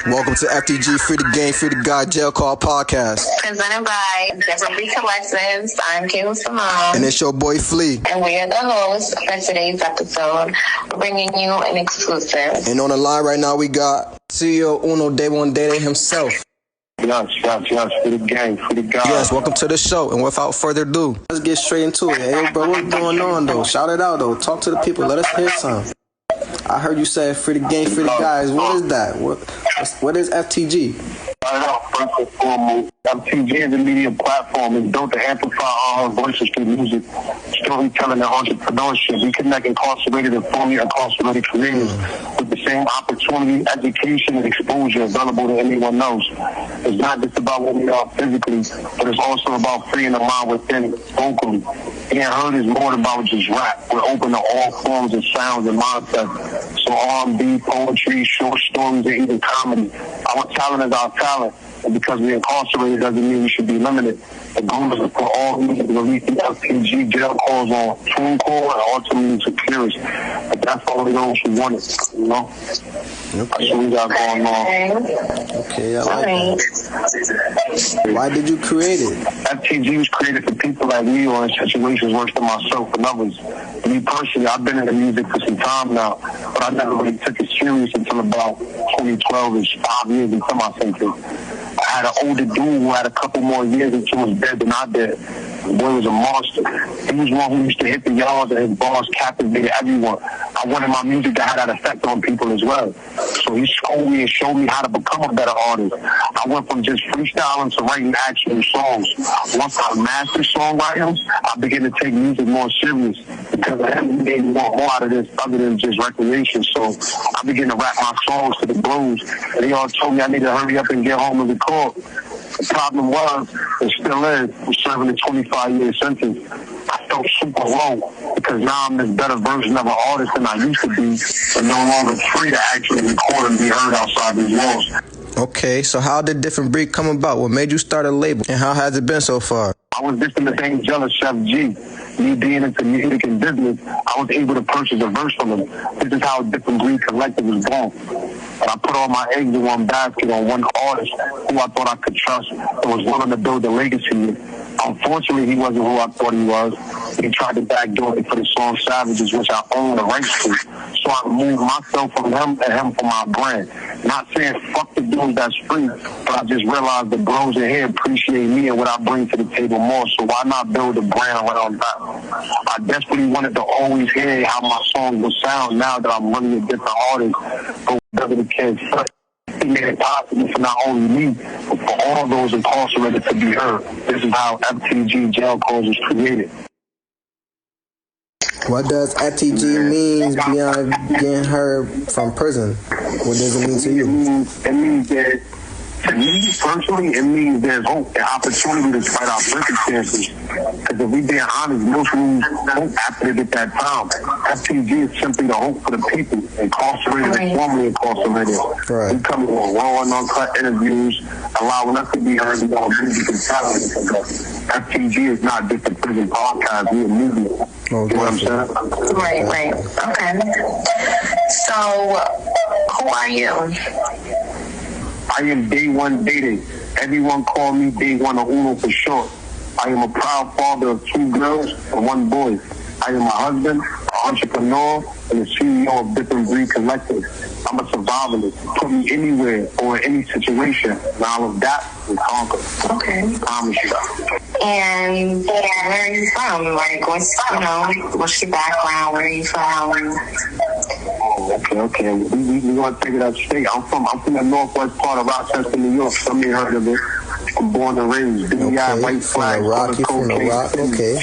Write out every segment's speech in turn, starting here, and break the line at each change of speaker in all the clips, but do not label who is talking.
Welcome to F.T.G, Free the Game, Free the God, Jail Call Podcast.
Presented by F.T.G Collectives. I'm Kalls.
And it's your boy Flea.
And we are the hosts for today's episode, bringing you an exclusive.
And on the line right now, we got CEO Uno Day One Day himself.
Yes, for the gang, for the God.
Yes, welcome to the show. And without further ado, let's get straight into it. Hey, bro, what's going on, though? Shout it out, though. Talk to the people. Let us hear some. I heard you say free the game, free the guys. What is that? What is FTG?
First and foremost, F.T.G is a media platform. It's built to amplify all our voices through music, storytelling, and entrepreneurship. We connect incarcerated and formerly incarcerated Canadians with the same opportunity, education, and exposure available to anyone else. It's not just about what we are physically, but it's also about freeing the mind within vocally. Being heard is more about just rap. We're open to all forms of sounds and mindsets. So R&B, poetry, short stories, and even comedy. Our talent is our talent. And because we're incarcerated doesn't mean we should be limited. The goal is to put all music releasing F.T.G jail calls on TuneCore and ultimately to Curious. But that's only those who want it, you know? Okay. That's what we got going on.
Okay, I like that. Why did you create it?
F.T.G was created for people like me or in situations worse than myself and others. Me personally, I've been in the music for some time now, but I never really took it serious until about 2012-ish, 5 years into my century. I had an older dude who had a couple more years until he was dead than I did. The boy was a monster. He was one who used to hit the yards and his bars captivated everyone. I wanted my music to have that effect on people as well. So he schooled me and showed me how to become a better artist. I went from just freestyling to writing actual songs. Once I mastered songwriting, I began to take music more serious because I had made more out of this other than just recreation. So I began to rap my songs to the blues. And they all told me I need to hurry up and get home and record. The problem was, and still is, I'm serving a 25-year sentence. I felt super low because now I'm this better version of an artist than I used to be, but no longer free to actually record and be heard outside these walls.
Okay, so how did Different Breed come about? What made you start a label? And how has it been so far?
I was just in the same jealous F.T.G. Me being into music and business, I was able to purchase a verse from him. This is how Different Breed Collective was born. But I put all my eggs in one basket on one artist who I thought I could trust and was willing to build a legacy with. Unfortunately, he wasn't who I thought he was. He tried to backdoor me for the song Savages, which I own the rights to. So I removed myself from him and him from my brand. Not saying fuck the dudes that's free, but I just realized the bros in here appreciate me and what I bring to the table more. So why not build a brand around that? I desperately wanted to always hear how my songs would sound now that I'm really a different artist. But whatever the kids say. He made it possible for not only me, but for all those incarcerated to be heard. This is how F.T.G jail calls was created.
What does FTG mean beyond getting heard from prison? What does it mean to you?
It means that, to me personally, it means there's hope and opportunity despite our circumstances. Because if we being honest, most lose hope after they get that time. F.T.G is simply the hope for the people, incarcerated and formerly incarcerated.
Right.
We come with raw and uncut interviews, allowing us to be heard about music and talent. F.T.G is not just a prison podcast, we're a movement.
Oh,
you know what I'm saying?
Right. Okay. So, who are you?
I am Day One Dating. Everyone call me Day One or Uno for short. I am a proud father of 2 girls and 1 boy. I am a husband, an entrepreneur, and the CEO of Different Breed Collective. I'm a survivalist. Put me anywhere or in any situation, and I'll adapt and conquer.
Okay.
I promise you.
And where are you from? Like, what's your background? Where are you from?
Oh, okay. We gonna take it upstate. I'm from the northwest part of Rochester, New York. Some of you heard of it. I'm born and raised.
Okay,
White flag,
from the Rock. Okay.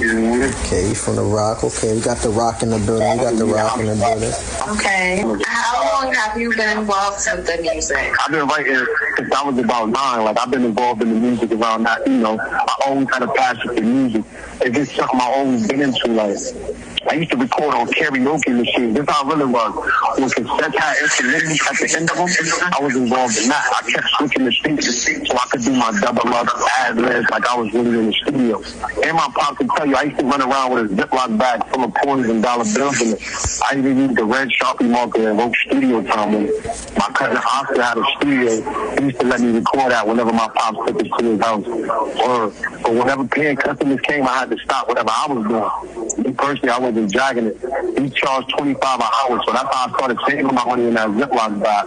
Okay, you from the Rock. Okay, we got the Rock in the building. Okay.
How long have you been involved with the music?
I've been writing since I was about 9. Like, I've been involved in the music around that. I always had a passion for music. It's just something I've always been into. Like, I used to record on karaoke machines. That's how it really was. When cassettes had instruments at the end of them, I was involved in that. I kept switching the speakers so I could do my double up ad-libs like I was really in the studio. And my pop can tell you, I used to run around with a Ziploc bag full of coins and dollar bills in it. I even used the red Sharpie marker and wrote studio time in it. My cousin Oscar had a studio. He used to let me record that whenever my pops took us to his house. Or whenever paying customers came, I had to stop whatever I was doing. Me personally, I wasn't dragging it. He charged $25 an hour, so that's how I started saving my money in that Ziploc bag.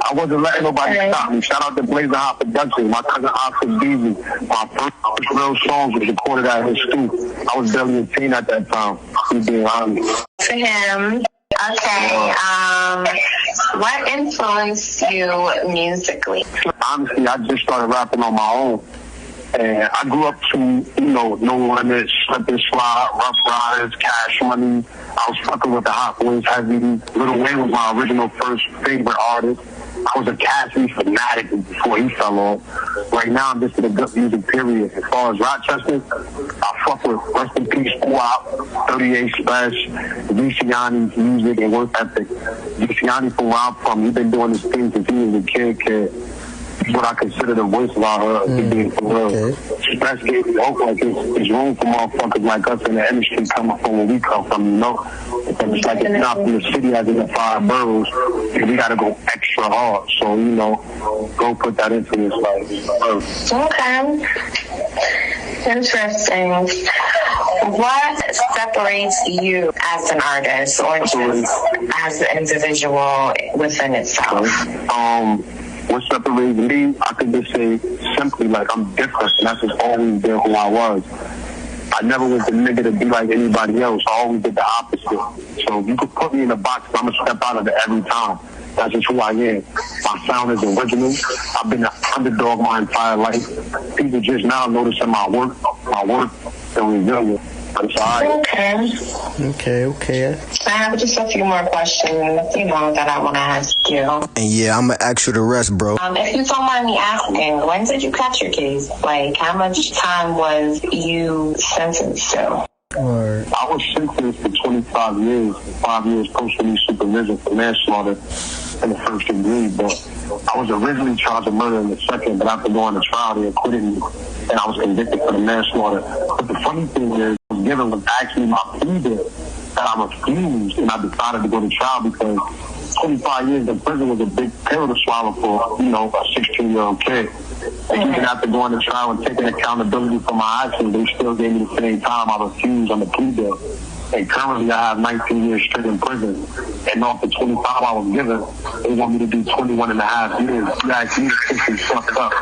I wasn't letting nobody stop me. Shout out to Blazer Hot Productions. My cousin F.T.G. My first real songs was recorded at his studio. I was barely a teen at that time. He's being honest.
For him. Okay. What influenced you musically?
Honestly, I just started rapping on my own. And I grew up to, No Limit, Slip and Slide, Rough Riders, Cash Money. I was fucking with the Hot Boys heavy. Lil Wayne was my original first favorite artist. I was a Cassidy fanatic before he fell off. Right now, I'm just in a good music period. As far as Rochester, I fuck with Rest in Peace, WAP, 38 Special, Luciani's music and work ethic. Luciani, from where I'm from, he's been doing this thing since he was a kid. He's what I consider the voice of our being for real. Express gave me hope, like it's room for motherfuckers like us in the industry coming from where we come from, Because it's like it's not from the city as in the 5 boroughs. And we gotta go extra hard. So, go put that into this life.
Okay. Interesting. What separates you as an artist or just as an individual within itself?
What separates me, I could just say simply like I'm different, and that's just always been who I was. I never was the nigga to be like anybody else. I always did the opposite. So if you could put me in a box, I'm gonna step out of it every time. That's just who I am. My sound is original. I've been an underdog my entire life. People just now noticing my work and resilience.
Okay. I have just a few more questions, that I want to ask you.
And yeah, I'm going to ask you the rest, bro.
If you don't mind me asking, when did you catch your case? Like, how much time was you sentenced to?
I was sentenced to 25 years, 5 years post-release supervision for manslaughter in the first degree, but I was originally charged with murder in the second, but after going to trial, they acquitted me, and I was convicted for the manslaughter. But the funny thing is, given was actually my plea deal that I refused, and I decided to go to trial because 25 years in prison was a big pill to swallow for, a 16-year-old kid. And even after going to trial and taking accountability for my actions, they still gave me the same time I refused on the plea deal. And currently I have 19 years straight in prison. And off the 25 I was given, they want me to do 21 and a half years. Yeah, it's fucked up.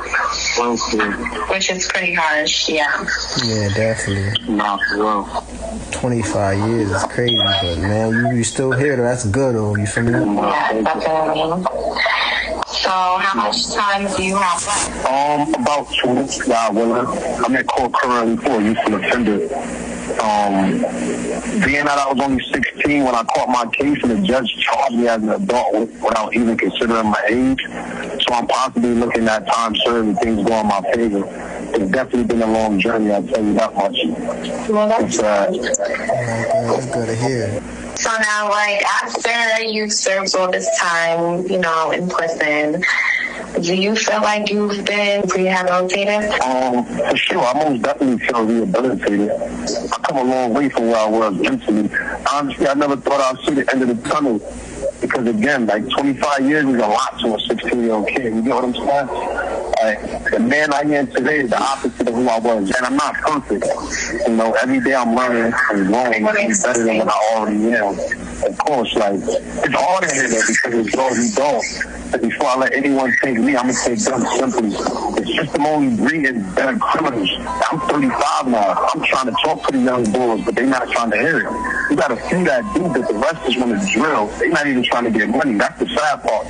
Which is pretty harsh, yeah.
Yeah, definitely.
Nah, for real.
25 years is crazy, but man, you still here though. That's good though, you feel me?
Yeah, definitely. So how much time do you have left?
About 2 weeks, God willing. I'm at court currently for a youthful offender. Being that I was only 16 when I caught my case and the judge charged me as an adult without even considering my age. So I'm possibly looking at time served and things go in my favor. It's definitely been a long journey, I'll tell you that much.
Well, that's
That's good to hear.
So now, like, after you've served all this time, in prison, do you feel like you've been rehabilitated?
For sure. I most definitely feel rehabilitated. I come a long way from where I was mentally. Honestly, I never thought I'd see the end of the tunnel. Because again, 25 years is a lot to a 16-year-old kid. You get what I'm saying? The man I am today is the opposite of who I was. And I'm not perfect. Every day I'm learning and growing and better than what I already am. Of course, it's hard in here because it's already dull. But before I let anyone take me, I'm going to take them simply. It's just them only breeding better criminals. I'm 35 now. I'm trying to talk to the young boys, but they're not trying to hear it. You got a few that do, but the rest is want to drill. They're not even trying to get money. That's the sad part.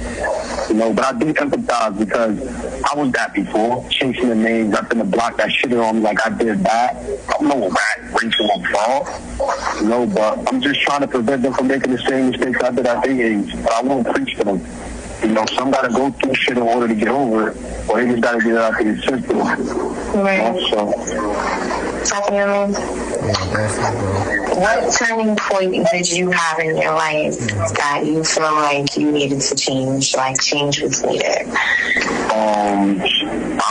But I do empathize because I was that before, chasing the names up in the block that shitted on me like I did that. I'm no rat, racing on fall. But I'm just trying to prevent them from making the same mistakes I did at their age. But I won't preach to them. Some gotta go through shit in order to get over it, or they just gotta get it out of the system.
Right.
So
Definitely.
Yeah, definitely, bro.
What turning point did you have in your life that you feel like you needed to change? Like change was needed.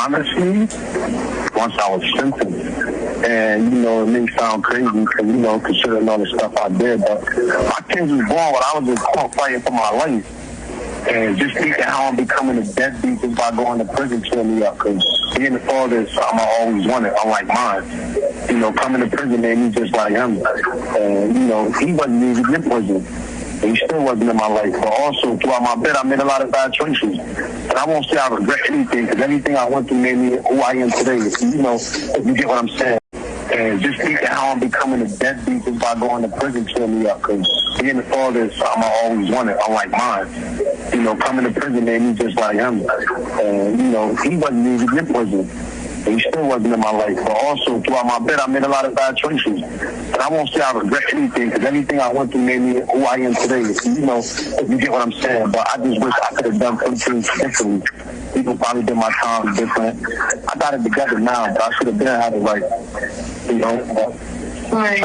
Honestly, once I was sentenced, and it may sound crazy because considering all the stuff I did, but my kids was born when I was in court fighting for my life. And just thinking how I'm becoming a deadbeat just by going to prison cheer me up. Because being the father is something I always wanted, unlike mine. Coming to prison made me just like him. And, he wasn't even in prison. And he still wasn't in my life. But also, throughout my bed, I made a lot of bad choices. And I won't say I regret anything, because everything I went through made me who I am today. If you get what I'm saying. And just thinking how I'm becoming a deadbeat just by going to prison cheer me up. Because being the father is something I always wanted, unlike mine. Coming to prison made me just like him. And, he wasn't even in prison. And he still wasn't in my life. But also, throughout my bed, I made a lot of bad choices. And I won't say I regret anything, because everything I went through made me who I am today. If you get what I'm saying. But I just wish I could have done some things differently. People probably did my time different. I got it together now, but I should have been had it right.
Right.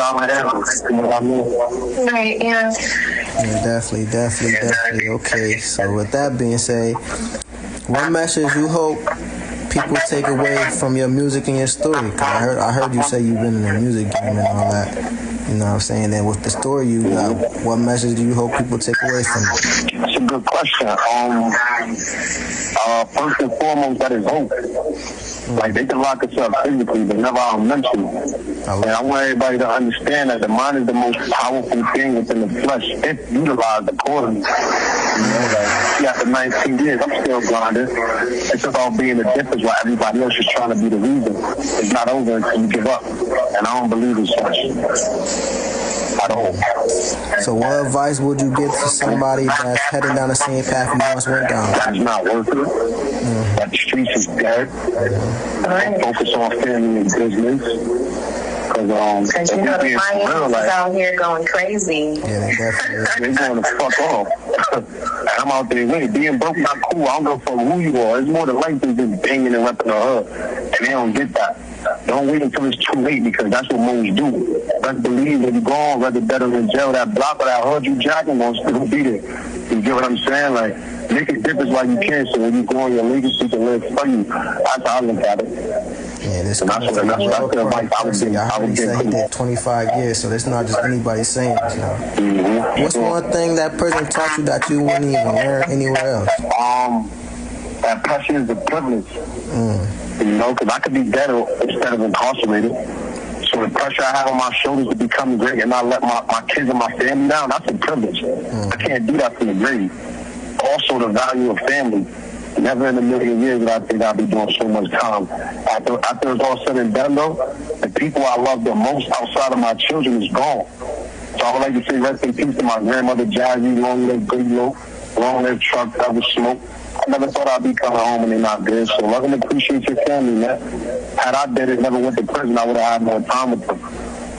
Right, yeah.
Yeah, definitely. Okay, so with that being said, what message you hope people take away from your music and your story? Cause I heard you say you've been in the music game and all that. You know what I'm saying? And with the story you got, what message do you hope people take away from it?
That's a good question. First and foremost, that is hope. Like, they can lock us up physically, but never mentally. And I want everybody to understand that the mind is the most powerful thing within the flesh, if utilized accordingly. After 19 years, I'm still grinding. It's about being the difference while everybody else is trying to be the reason. It's not over until you give up. And I don't believe in such at all.
So what advice would you give to somebody that's heading down the same path you once went down?
That's not worth it. That the streets is dead. Focus on family and business. Because
the finance is out here going crazy.
Yeah, definitely.
They're going to fuck off. And I'm out there with it. Being broke not cool. I don't give a fuck who you are. It's more than life than just banging and repping the hood. And they don't get that. Don't wait until it's too late, because that's what most do. Let's believe when you go on, rather better than jail, that block or that hood you jacking won't still be there. You get what I'm saying? Like, make a difference while you can, so when you go on, your legacy can live for you. That's how I look at it.
Yeah, this I heard he said he did 25 years, so that's not just anybody saying this now. Mm-hmm. What's one thing that prison taught you that you wouldn't even learn anywhere else?
That passion is a privilege. Because I could be dead instead of incarcerated. So the pressure I have on my shoulders to become great and not let my kids and my family down, that's a privilege. I can't do that from the grave. Also, the value of family. Never in a million years that I think I'll be doing so much time. After it's all said and done, though, the people I love the most outside of my children is gone. So I would like to say rest in peace to my grandmother, Jazzy, long live Goodlow, long live Truck, Ever Smoke. I never thought I'd be coming home and they're not good. So love and appreciate your family, man. Had I did it, never went to prison, I would have had more time with them.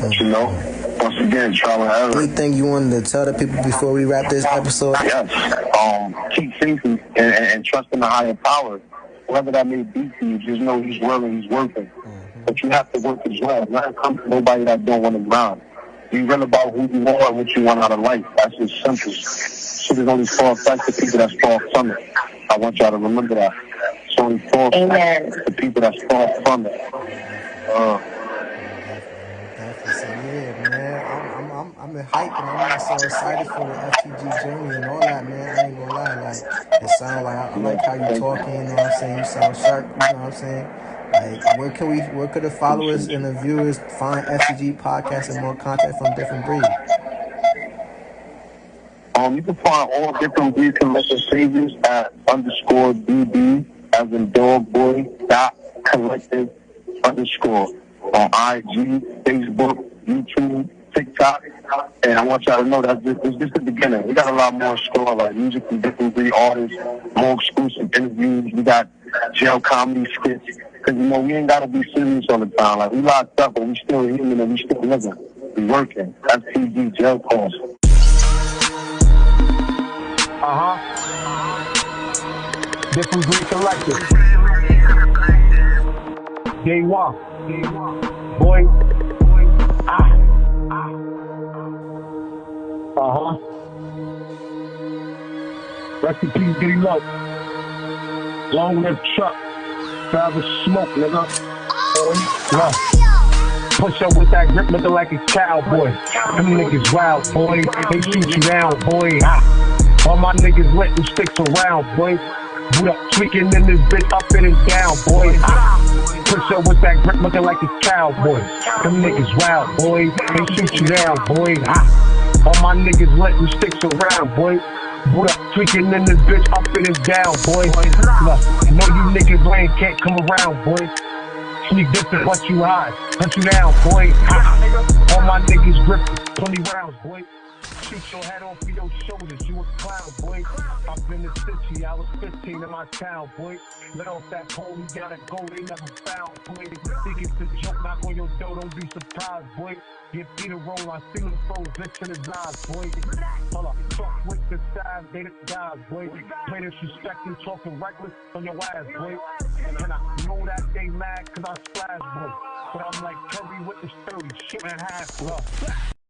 But once again, trial and error.
Anything you wanted to tell the people before we wrap this episode?
Yes. Keep faith and trust in the higher power. Whoever that may be to you, just know he's willing, he's working. But you have to work as well. Not come to nobody that don't want to grind. Be real about who you are and what you want out of life. That's just simple. Shit is only far back to people that's far from it. I want y'all to remember that. It's only far back to people that's far from it.
I'm hyped and I'm so excited for the F.T.G journey and all that, man. I ain't gonna lie, like, it sounds like, I like how you talking, you know what I'm saying? You sound sharp, you know what I'm saying? Like, where could the followers and the viewers find F.T.G podcasts and more content from different breeds?
You can find all different breed collective pages at _BB as in dog boy .collective_ on IG, Facebook, YouTube, TikTok. And I want y'all to know that it's just the beginning. We got a lot more in store, like music from different breed artists, more exclusive interviews. We got jail comedy skits. Because, we ain't got to be serious all the time. Like, we locked up, but we still human and we still living. We working. F.T.G jail calls.
Different breed collective. Day one.
boy. Rest in peace, Diddy Low. Long live Chuck. Forever smoke, nigga. Push up with that grip looking like a cowboy. Them niggas wild, boy. They shoot you down, boy. All my niggas letting sticks around, boy. Boot up, tweaking in this bitch, up and down, boy. Push up with that grip looking like a cowboy. Them niggas wild, boy. They shoot you down, boy. All my niggas letting sticks around, boy. Boot up, tweaking in this bitch, up and down, boy. Look, know you niggas lame, can't come around, boy. Sneak this and let you hide, hunt you down, boy. All my niggas gripping, 20 rounds, boy. Shoot your head off of your shoulders, you a clown, boy. I've been to city, I was 15 in my town, boy. Let off that pole, you gotta go, they never found, boy. Think it's a joke, knock on your door, don't be surprised, boy. Get beat a roll, I see them throw bitch in his eyes, boy. Hold up, talk with the size, they the guys, boy. Play disrespecting, talking reckless on your ass, boy. And I know that they mad, cause I splash, boy. But I'm like Kirby with the 30, shit and half, bro.